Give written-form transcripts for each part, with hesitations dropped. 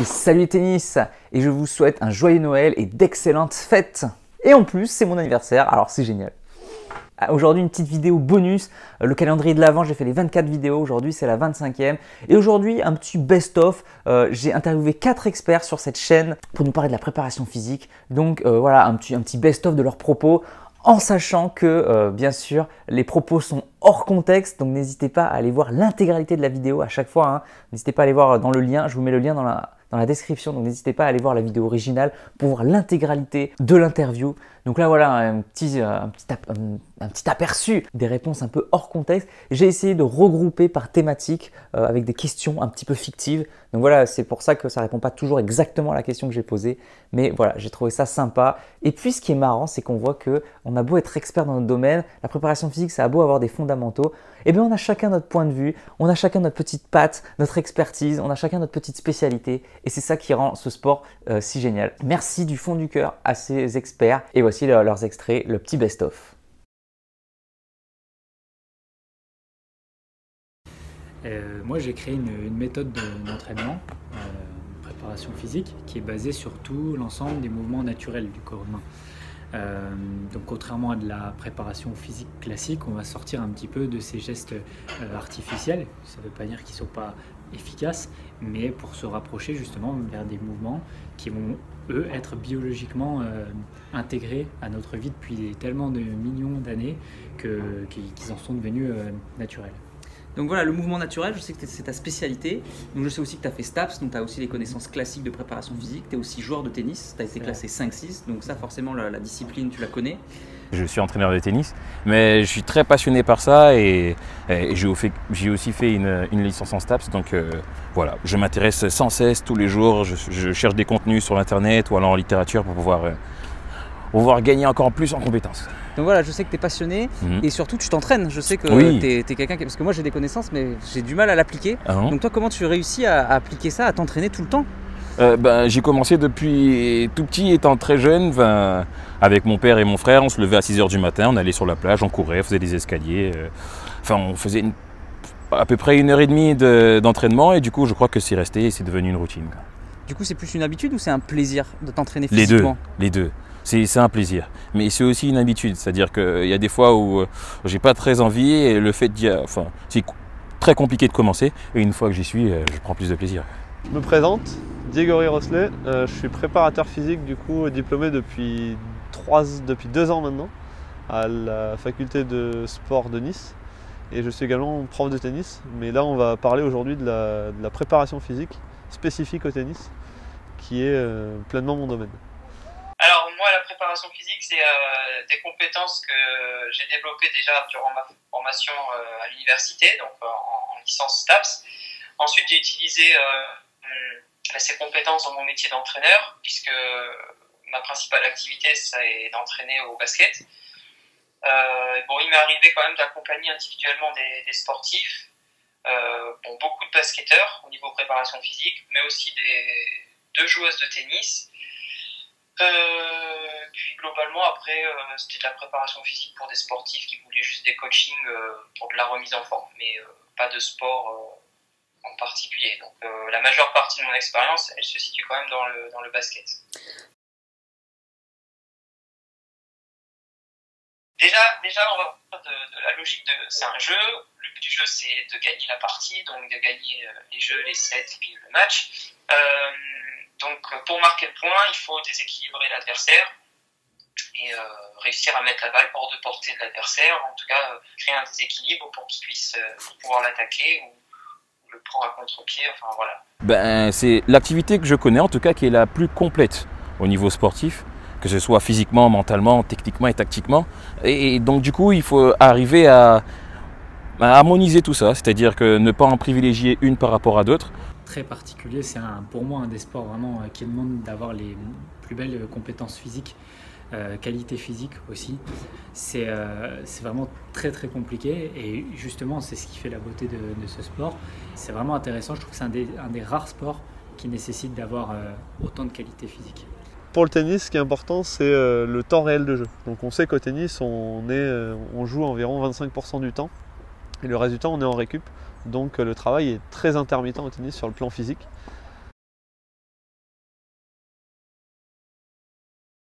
Et salut les tennis! Et je vous souhaite un joyeux Noël et d'excellentes fêtes! Et en plus, c'est mon anniversaire, alors c'est génial! Aujourd'hui, une petite vidéo bonus, le calendrier de l'Avent, j'ai fait les 24 vidéos, aujourd'hui c'est la 25e. Et aujourd'hui, un petit best-of, j'ai interviewé 4 experts sur cette chaîne pour nous parler de la préparation physique. Donc voilà, un petit best-of de leurs propos, en sachant que bien sûr, les propos sont hors contexte, donc n'hésitez pas à aller voir l'intégralité de la vidéo à chaque fois. N'hésitez pas à aller voir dans le lien, je vous mets le lien dans la description, donc n'hésitez pas à aller voir la vidéo originale pour voir l'intégralité de l'interview. Donc là voilà un petit aperçu des réponses un peu hors contexte. J'ai essayé de regrouper par thématique avec des questions un petit peu fictives. Donc voilà, c'est pour ça que ça ne répond pas toujours exactement à la question que j'ai posée. Mais voilà, j'ai trouvé ça sympa. Et puis ce qui est marrant, c'est qu'on voit qu'on a beau être expert dans notre domaine, la préparation physique, ça a beau avoir des fondamentaux, et bien on a chacun notre point de vue, on a chacun notre petite patte, notre expertise, on a chacun notre petite spécialité. Et c'est ça qui rend ce sport si génial. Merci du fond du cœur à ces experts. Et voici leurs extraits, le petit best-of. Moi, j'ai créé une méthode d'entraînement, préparation physique, qui est basée sur tout l'ensemble des mouvements naturels du corps humain. Donc contrairement à de la préparation physique classique, on va sortir un petit peu de ces gestes artificiels. Ça ne veut pas dire qu'ils ne sont pas efficaces, mais pour se rapprocher justement vers des mouvements qui vont, eux, être biologiquement intégrés à notre vie depuis tellement de millions d'années qu'ils en sont devenus naturels. Donc voilà, le mouvement naturel, je sais que c'est ta spécialité. Donc je sais aussi que tu as fait STAPS, donc tu as aussi les connaissances classiques de préparation physique. Tu es aussi joueur de tennis, tu as été classé 5-6, donc ça forcément la discipline tu la connais. Je suis entraîneur de tennis, mais je suis très passionné par ça et j'ai aussi fait une licence en STAPS. Donc voilà, je m'intéresse sans cesse tous les jours, je cherche des contenus sur internet ou alors en littérature pour pouvoir gagner encore plus en compétences. Donc voilà, je sais que tu es passionné et surtout tu t'entraînes. Je sais que tu es quelqu'un parce que moi j'ai des connaissances mais j'ai du mal à l'appliquer. Donc toi, comment tu réussis à appliquer ça, à t'entraîner tout le temps? J'ai commencé depuis tout petit, étant très jeune, avec mon père et mon frère. On se levait à 6 h du matin, on allait sur la plage, on courait, on faisait des escaliers. On faisait à peu près 1h30 d'entraînement et du coup je crois que c'est resté et c'est devenu une routine. Du coup, c'est plus une habitude ou c'est un plaisir de t'entraîner physiquement? Les deux. C'est un plaisir, mais c'est aussi une habitude. C'est-à-dire qu'il y a des fois où j'ai pas très envie et le fait d'y c'est très compliqué de commencer. Et une fois que j'y suis, je prends plus de plaisir. Je me présente, Diego Roslet. Je suis préparateur physique du coup, diplômé depuis 2 ans maintenant à la faculté de sport de Nice. Et je suis également prof de tennis. Mais là, on va parler aujourd'hui de la préparation physique spécifique au tennis, qui est pleinement mon domaine. Alors moi, la préparation physique, c'est des compétences que j'ai développées déjà durant ma formation à l'université, donc en licence STAPS. Ensuite, j'ai utilisé ces compétences dans mon métier d'entraîneur, puisque ma principale activité, ça est d'entraîner au basket. Il m'est arrivé quand même d'accompagner individuellement des sportifs, beaucoup de basketteurs au niveau préparation physique, mais aussi deux joueuses de tennis. Puis globalement après c'était de la préparation physique pour des sportifs qui voulaient juste des coachings pour de la remise en forme, mais pas de sport en particulier. Donc la majeure partie de mon expérience, elle se situe quand même dans le basket. Déjà on va partir de la logique c'est un jeu. Le but du jeu, c'est de gagner la partie, donc de gagner les jeux, les sets et puis le match. Donc pour marquer le point, il faut déséquilibrer l'adversaire et réussir à mettre la balle hors de portée de l'adversaire, en tout cas créer un déséquilibre pour qu'il puisse pouvoir l'attaquer ou le prendre à contre-pied, enfin voilà. C'est l'activité que je connais en tout cas qui est la plus complète au niveau sportif, que ce soit physiquement, mentalement, techniquement et tactiquement. Et donc du coup, il faut arriver à harmoniser tout ça, c'est-à-dire que ne pas en privilégier une par rapport à d'autres. Très particulier, c'est pour moi un des sports vraiment qui demande d'avoir les plus belles compétences physiques, qualité physique aussi. C'est vraiment très très compliqué et justement c'est ce qui fait la beauté de ce sport. C'est vraiment intéressant, je trouve que c'est un des rares sports qui nécessite d'avoir autant de qualité physique. Pour le tennis, ce qui est important, c'est le temps réel de jeu. Donc on sait qu'au tennis, on joue environ 25% du temps et le reste du temps on est en récup. Donc le travail est très intermittent au tennis sur le plan physique.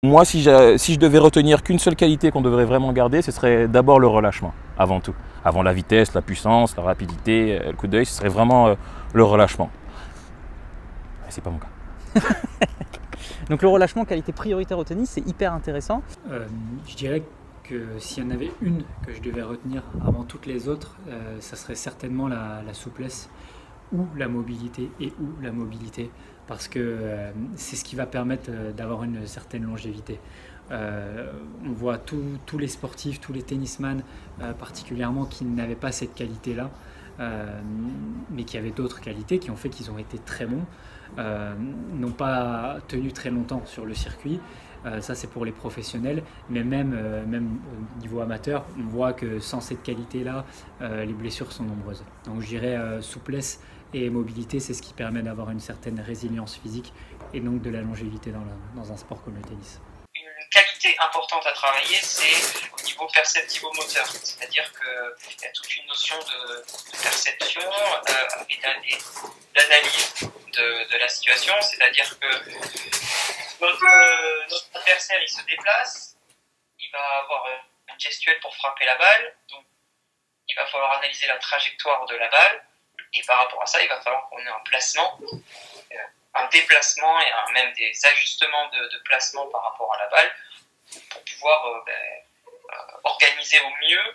Moi, si je devais retenir qu'une seule qualité qu'on devrait vraiment garder, ce serait d'abord le relâchement, avant tout. Avant la vitesse, la puissance, la rapidité, le coup d'œil, ce serait vraiment le relâchement. C'est pas mon cas. Donc le relâchement, qualité prioritaire au tennis, c'est hyper intéressant. Je dirais que s'il y en avait une que je devais retenir avant toutes les autres, ça serait certainement la souplesse ou la mobilité parce que c'est ce qui va permettre d'avoir une certaine longévité. On voit tous les sportifs, tous les tennisman particulièrement qui n'avaient pas cette qualité-là, mais qui avaient d'autres qualités qui ont fait qu'ils ont été très bons, n'ont pas tenu très longtemps sur le circuit. Ça c'est pour les professionnels, mais même au niveau amateur, on voit que sans cette qualité-là, les blessures sont nombreuses. Donc je dirais souplesse et mobilité, c'est ce qui permet d'avoir une certaine résilience physique et donc de la longévité dans un sport comme le tennis. Une qualité importante à travailler, c'est au niveau perceptivo-moteur, c'est-à-dire qu'il y a toute une notion de perception et d'analyse de la situation, c'est-à-dire que notre adversaire il se déplace, il va avoir une gestuelle pour frapper la balle, donc il va falloir analyser la trajectoire de la balle, et par rapport à ça, il va falloir qu'on ait un placement, un déplacement et même des ajustements de placement par rapport à la balle pour pouvoir organiser au mieux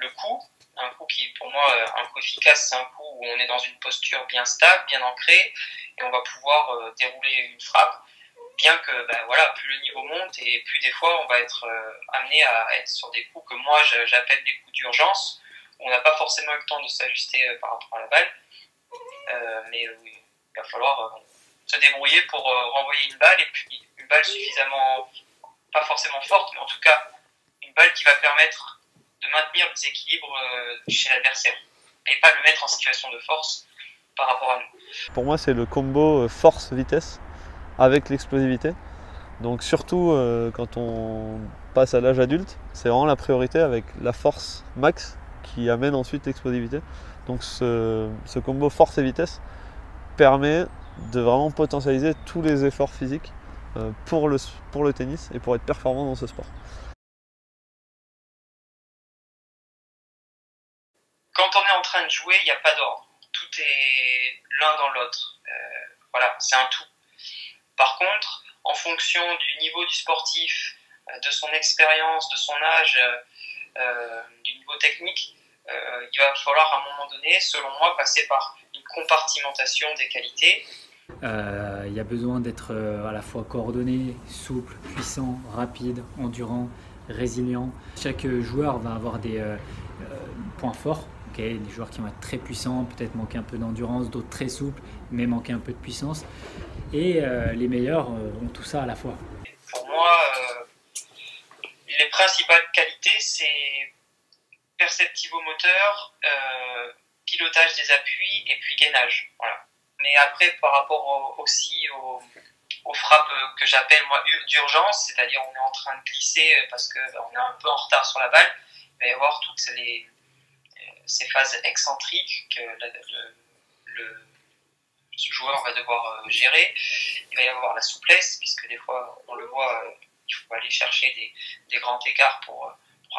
le coup. Un coup qui, pour moi, un coup efficace, c'est un coup où on est dans une posture bien stable, bien ancrée, et on va pouvoir dérouler une frappe. Bien que, plus le niveau monte et plus des fois on va être amené à être sur des coups que moi j'appelle des coups d'urgence. On n'a pas forcément eu le temps de s'ajuster par rapport à la balle, mais oui, il va falloir se débrouiller pour renvoyer une balle, et puis une balle suffisamment, pas forcément forte, mais en tout cas une balle qui va permettre de maintenir le déséquilibre chez l'adversaire et pas le mettre en situation de force par rapport à nous. Pour moi, c'est le combo force-vitesse avec l'explosivité. Donc surtout quand on passe à l'âge adulte, c'est vraiment la priorité avec la force max qui amène ensuite l'explosivité. Donc ce combo force et vitesse permet de vraiment potentialiser tous les efforts physiques pour le tennis et pour être performant dans ce sport. Quand on est en train de jouer, il n'y a pas d'ordre. Tout est l'un dans l'autre. Voilà, c'est un tout. Par contre, en fonction du niveau du sportif, de son expérience, de son âge, du niveau technique, il va falloir à un moment donné, selon moi, passer par une compartimentation des qualités. Il y a besoin d'être à la fois coordonné, souple, puissant, rapide, endurant, résilient. Chaque joueur va avoir des points forts. Des joueurs qui vont être très puissants, peut-être manquer un peu d'endurance, d'autres très souples, mais manquer un peu de puissance. Et les meilleurs ont tout ça à la fois. Pour moi, les principales qualités, c'est perceptivo-moteur, pilotage des appuis et puis gainage. Voilà. Mais après, par rapport aussi aux frappes que j'appelle moi d'urgence, c'est-à-dire on est en train de glisser parce qu'on est un peu en retard sur la balle, il va y avoir toutes ces phases excentriques que le joueur va devoir gérer. Il va y avoir la souplesse, puisque des fois, on le voit, il faut aller chercher des grands écarts pour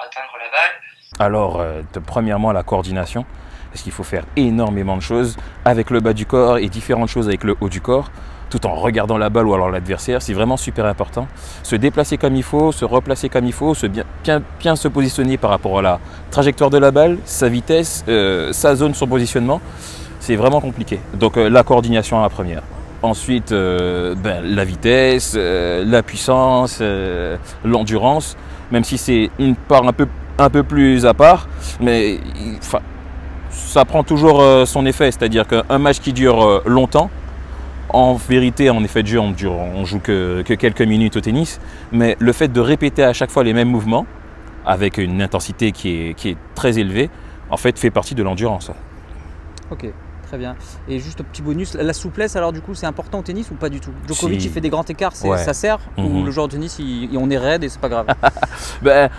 atteindre la balle. Alors, premièrement, la coordination, parce qu'il faut faire énormément de choses avec le bas du corps et différentes choses avec le haut du corps, tout en regardant la balle ou alors l'adversaire. C'est vraiment super important. Se déplacer comme il faut, se replacer comme il faut, bien se positionner par rapport à la trajectoire de la balle, sa vitesse, sa zone, son positionnement. C'est vraiment compliqué. Donc la coordination à la première. Ensuite, la vitesse, la puissance, l'endurance, même si c'est une part un peu plus à part, mais ça prend toujours son effet. C'est-à-dire qu'un match qui dure longtemps, en vérité, en effet de jeu, on joue que quelques minutes au tennis, mais le fait de répéter à chaque fois les mêmes mouvements, avec une intensité qui est très élevée, en fait, fait partie de l'endurance. Ok. Très bien. Et juste un petit bonus, la souplesse, alors du coup, c'est important au tennis ou pas du tout? Djokovic, Si. il fait des grands écarts, Ouais. ça sert? Ou Mhm. le joueur de tennis, on est raide et c'est pas grave? Ben,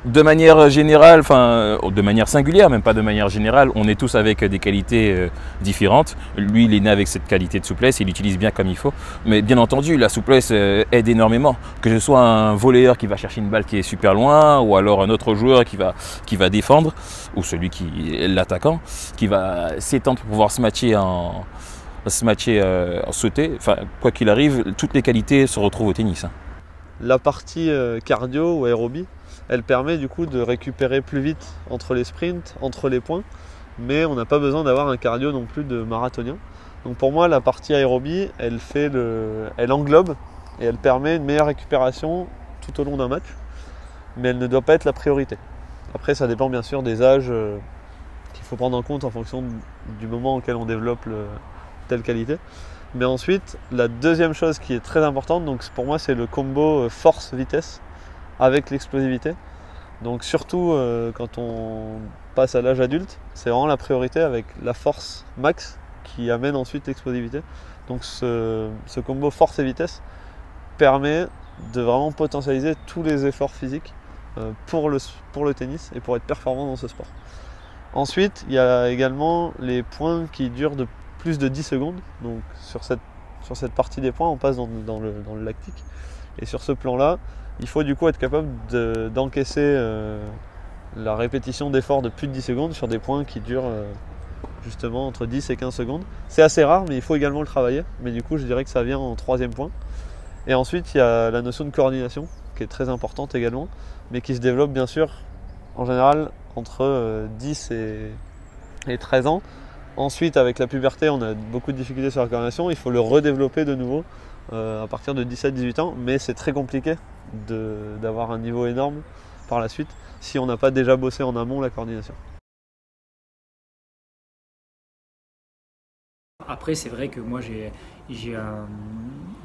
de manière générale, enfin de manière singulière, même pas de manière générale, on est tous avec des qualités différentes. Lui, il est né avec cette qualité de souplesse, il l'utilise bien comme il faut. Mais bien entendu, la souplesse aide énormément. Que ce soit un volleyeur qui va chercher une balle qui est super loin, ou alors un autre joueur qui va défendre, ou celui qui est l'attaquant, qui va s'étendre pour pouvoir se matcher en sauter. Enfin, quoi qu'il arrive, toutes les qualités se retrouvent au tennis. La partie cardio ou aérobie, elle permet du coup de récupérer plus vite entre les sprints, entre les points, mais on n'a pas besoin d'avoir un cardio non plus de marathonien. Donc pour moi, la partie aérobie, elle englobe et elle permet une meilleure récupération tout au long d'un match, mais elle ne doit pas être la priorité. Après, ça dépend bien sûr des âges qu'il faut prendre en compte en fonction du moment auquel on développe telle qualité. Mais ensuite, la deuxième chose qui est très importante, donc pour moi, c'est le combo force-vitesse avec l'explosivité. Donc surtout quand on passe à l'âge adulte, c'est vraiment la priorité avec la force max qui amène ensuite l'explosivité. Donc ce combo force et vitesse permet de vraiment potentialiser tous les efforts physiques pour le tennis et pour être performant dans ce sport. Ensuite, il y a également les points qui durent de plus de 10 secondes. Donc sur cette partie des points, on passe dans le lactique. Et sur ce plan-là, il faut du coup être capable d'encaisser la répétition d'efforts de plus de 10 secondes sur des points qui durent justement entre 10 et 15 secondes. C'est assez rare, mais il faut également le travailler. Mais du coup, je dirais que ça vient en troisième point. Et ensuite, il y a la notion de coordination, qui est très importante également, mais qui se développe bien sûr, en général, entre 10 et 13 ans. Ensuite, avec la puberté, on a beaucoup de difficultés sur la coordination. Il faut le redévelopper de nouveau à partir de 17-18 ans, mais c'est très compliqué d'avoir un niveau énorme par la suite si on n'a pas déjà bossé en amont la coordination. Après, c'est vrai que moi, j'ai une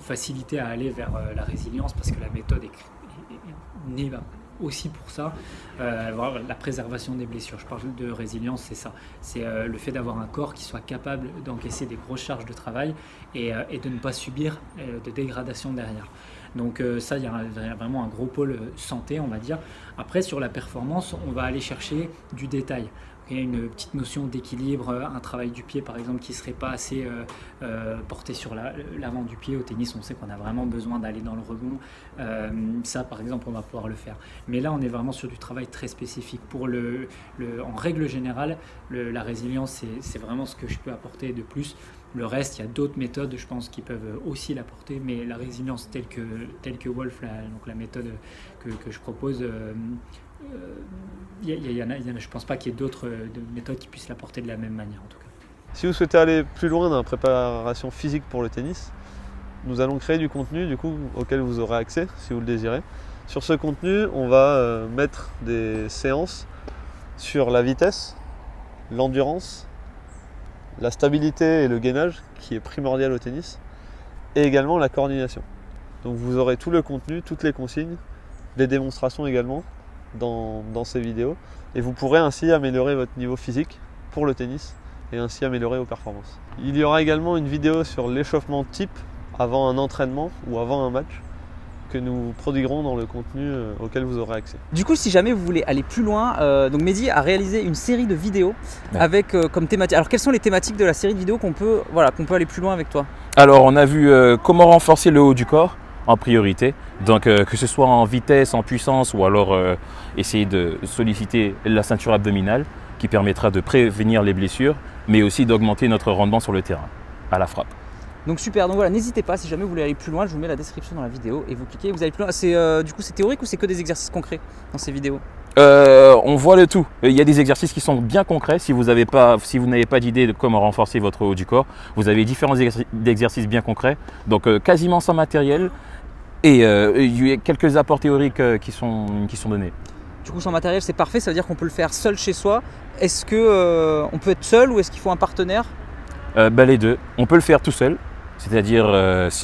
facilité à aller vers la résilience parce que la méthode est née aussi pour ça, la préservation des blessures. Je parle de résilience, c'est ça. C'est le fait d'avoir un corps qui soit capable d'encaisser des grosses charges de travail et de ne pas subir de dégradation derrière. Donc ça, il y a vraiment un gros pôle santé, on va dire. Après, sur la performance, on va aller chercher du détail. Il y a une petite notion d'équilibre, un travail du pied par exemple qui ne serait pas assez porté sur l'avant du pied. Au tennis, on sait qu'on a vraiment besoin d'aller dans le rebond. Ça par exemple, on va pouvoir le faire. Mais là, on est vraiment sur du travail très spécifique. En règle générale, la résilience, c'est vraiment ce que je peux apporter de plus. Le reste, il y a d'autres méthodes, je pense, qui peuvent aussi l'apporter. Mais la résilience telle que Wolf, donc la méthode que je propose, je ne pense pas qu'il y ait d'autres méthodes qui puissent l'apporter de la même manière en tout cas. Si vous souhaitez aller plus loin dans la préparation physique pour le tennis, nous allons créer du contenu auquel vous aurez accès si vous le désirez. Sur ce contenu, on va mettre des séances sur la vitesse, l'endurance, la stabilité et le gainage qui est primordial au tennis, et également la coordination. Donc vous aurez tout le contenu, toutes les consignes, les démonstrations également dans ces vidéos, et vous pourrez ainsi améliorer votre niveau physique pour le tennis et ainsi améliorer vos performances. Il y aura également une vidéo sur l'échauffement type avant un entraînement ou avant un match que nous prodiguerons dans le contenu auquel vous aurez accès. Du coup, si jamais vous voulez aller plus loin, donc Mehdi a réalisé une série de vidéos avec comme thématique. Alors, quelles sont les thématiques de la série de vidéos qu'on peut aller plus loin avec toi? Alors, on a vu comment renforcer le haut du corps en priorité. Donc, que ce soit en vitesse, en puissance ou alors essayer de solliciter la ceinture abdominale qui permettra de prévenir les blessures, mais aussi d'augmenter notre rendement sur le terrain à la frappe. Donc super, donc voilà, n'hésitez pas, si jamais vous voulez aller plus loin, je vous mets la description dans la vidéo et vous cliquez, vous allez plus loin. Du coup, c'est théorique ou c'est que des exercices concrets dans ces vidéos? On voit le tout. Il y a des exercices qui sont bien concrets. Si vous n'avez pas d'idée de comment renforcer votre haut du corps, vous avez différents exercices bien concrets, donc quasiment sans matériel, et il y a quelques apports théoriques qui sont donnés. Du coup, sans matériel, c'est parfait, ça veut dire qu'on peut le faire seul chez soi. Est-ce qu'on peut être seul ou est-ce qu'il faut un partenaire? Les deux. On peut le faire tout seul, c'est-à-dire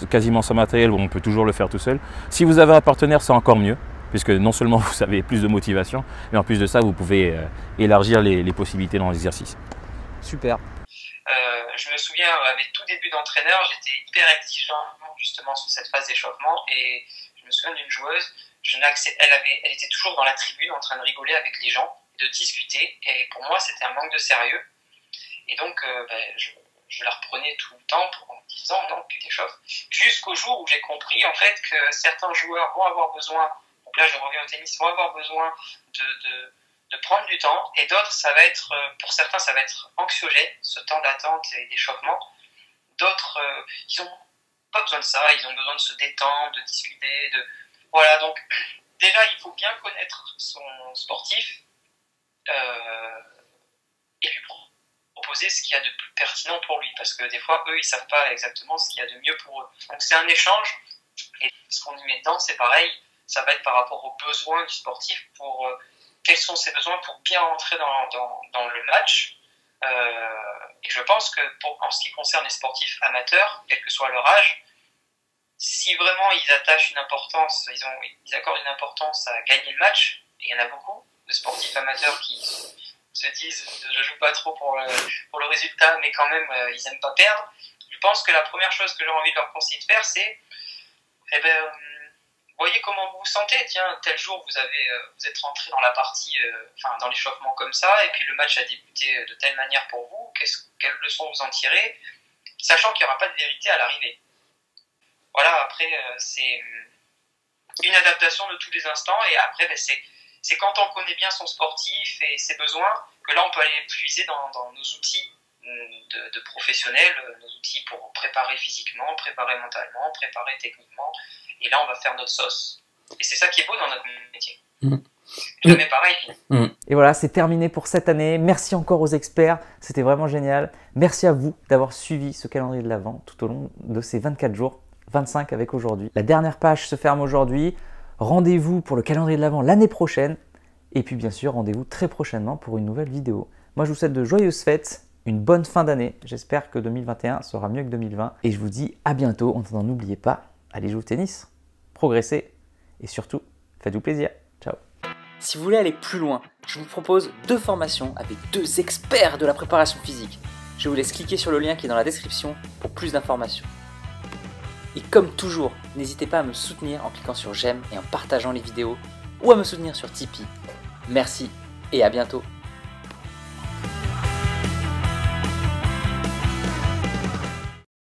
quasiment sans matériel, on peut toujours le faire tout seul. Si vous avez un partenaire, c'est encore mieux, puisque non seulement vous avez plus de motivation, mais en plus de ça, vous pouvez élargir les possibilités dans l'exercice. Super. Je me souviens, à mes tout débuts d'entraîneur, j'étais hyper exigeant justement sur cette phase d'échauffement, et je me souviens d'une joueuse, elle était toujours dans la tribune en train de rigoler avec les gens, de discuter, et pour moi c'était un manque de sérieux, et donc je la reprenais tout le temps en me disant non, tu t'échauffes, jusqu'au jour où j'ai compris en fait que certains joueurs vont avoir besoin, donc là je reviens au tennis, vont avoir besoin de prendre du temps, et d'autres, ça va être, pour certains, ça va être anxiogène, ce temps d'attente et d'échauffement. D'autres, ils n'ont pas besoin de ça, ils ont besoin de se détendre, de discuter, voilà, donc déjà, il faut bien connaître son sportif et lui proposer ce qu'il y a de plus pertinent pour lui, parce que des fois, eux, ils savent pas exactement ce qu'il y a de mieux pour eux. Donc c'est un échange, et ce qu'on y met dedans, c'est pareil, ça va être par rapport aux besoins du sportif pour... quels sont ses besoins pour bien rentrer dans le match. Et je pense que en ce qui concerne les sportifs amateurs, quel que soit leur âge, si vraiment ils attachent une importance, ils accordent une importance à gagner le match, et il y en a beaucoup de sportifs amateurs qui se disent je joue pas trop pour le résultat, mais quand même ils aiment pas perdre. Je pense que la première chose que j'ai envie de leur conseiller de faire, c'est voyez comment vous vous sentez, tiens, tel jour vous êtes rentré dans la partie, dans l'échauffement comme ça, et puis le match a débuté de telle manière pour vous, quelles leçons vous en tirez, sachant qu'il n'y aura pas de vérité à l'arrivée. Voilà, après, c'est une adaptation de tous les instants, et après, c'est quand on connaît bien son sportif et ses besoins, que là on peut aller puiser dans nos outils de professionnels, nos outils pour préparer physiquement, préparer mentalement, préparer techniquement. Et là, on va faire notre sauce. Et c'est ça qui est beau dans notre métier. Jamais pareil. Et voilà, c'est terminé pour cette année. Merci encore aux experts. C'était vraiment génial. Merci à vous d'avoir suivi ce calendrier de l'Avent tout au long de ces 24 jours. 25 avec aujourd'hui. La dernière page se ferme aujourd'hui. Rendez-vous pour le calendrier de l'Avent l'année prochaine. Et puis bien sûr, rendez-vous très prochainement pour une nouvelle vidéo. Moi, je vous souhaite de joyeuses fêtes. Une bonne fin d'année. J'espère que 2021 sera mieux que 2020. Et je vous dis à bientôt. En attendant, n'oubliez pas, allez jouer au tennis, progressez et surtout, faites-vous plaisir. Ciao. Si vous voulez aller plus loin, je vous propose 2 formations avec 2 experts de la préparation physique. Je vous laisse cliquer sur le lien qui est dans la description pour plus d'informations. Et comme toujours, n'hésitez pas à me soutenir en cliquant sur j'aime et en partageant les vidéos ou à me soutenir sur Tipeee. Merci et à bientôt.